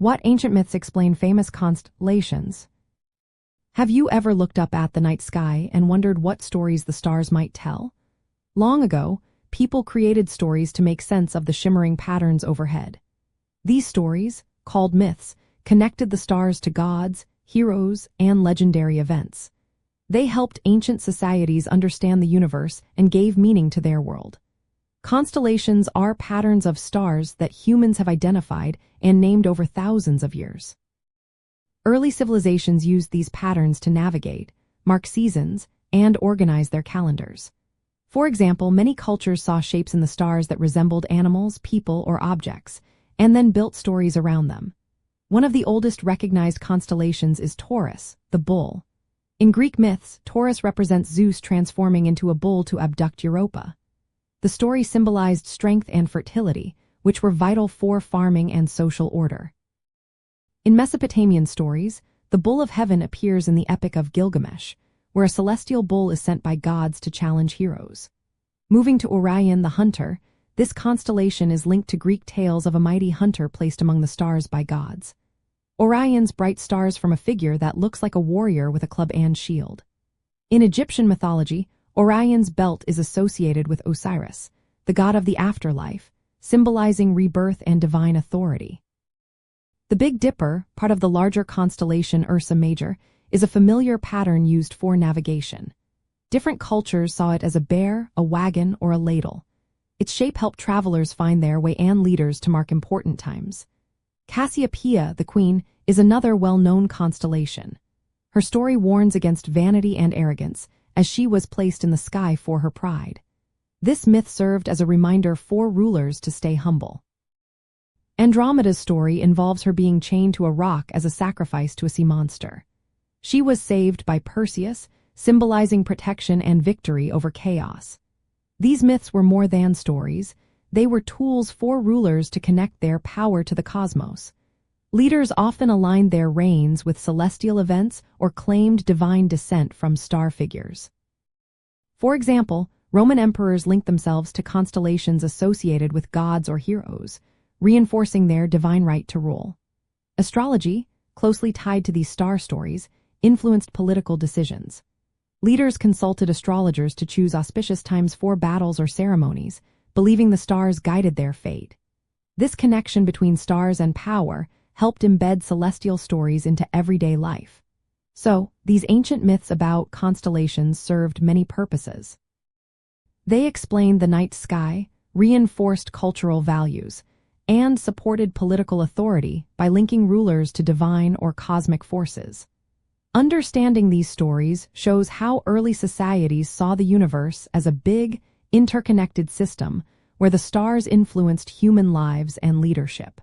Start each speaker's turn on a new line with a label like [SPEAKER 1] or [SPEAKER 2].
[SPEAKER 1] What ancient myths explain famous constellations? Have you ever looked up at the night sky and wondered what stories the stars might tell? Long ago, people created stories to make sense of the shimmering patterns overhead. These stories, called myths, connected the stars to gods, heroes, and legendary events. They helped ancient societies understand the universe and gave meaning to their world. Constellations are patterns of stars that humans have identified and named over thousands of years. Early civilizations used these patterns to navigate, mark seasons, and organize their calendars. For example, many cultures saw shapes in the stars that resembled animals, people, or objects, and then built stories around them. One of the oldest recognized constellations is Taurus, the bull. In Greek myths, Taurus represents Zeus transforming into a bull to abduct Europa. The story symbolized strength and fertility, which were vital for farming and social order. In Mesopotamian stories, the Bull of Heaven appears in the Epic of Gilgamesh, where a celestial bull is sent by gods to challenge heroes. Moving to Orion the hunter, this constellation is linked to Greek tales of a mighty hunter placed among the stars by gods. Orion's bright stars form a figure that looks like a warrior with a club and shield. In Egyptian mythology, Orion's belt is associated with Osiris, the god of the afterlife, symbolizing rebirth and divine authority. The Big Dipper, part of the larger constellation Ursa Major, is a familiar pattern used for navigation. Different cultures saw it as a bear, a wagon, or a ladle. Its shape helped travelers find their way and leaders to mark important times. Cassiopeia, the queen, is another well-known constellation. Her story warns against vanity and arrogance, as she was placed in the sky for her pride. This myth served as a reminder for rulers to stay humble. Andromeda's story involves her being chained to a rock as a sacrifice to a sea monster. She was saved by Perseus, symbolizing protection and victory over chaos. These myths were more than stories. They were tools for rulers to connect their power to the cosmos. Leaders often aligned their reigns with celestial events or claimed divine descent from star figures. For example, Roman emperors linked themselves to constellations associated with gods or heroes, reinforcing their divine right to rule. Astrology, closely tied to these star stories, influenced political decisions. Leaders consulted astrologers to choose auspicious times for battles or ceremonies, believing the stars guided their fate. This connection between stars and power helped embed celestial stories into everyday life. So, these ancient myths about constellations served many purposes. They explained the night sky, reinforced cultural values, and supported political authority by linking rulers to divine or cosmic forces. Understanding these stories shows how early societies saw the universe as a big, interconnected system where the stars influenced human lives and leadership.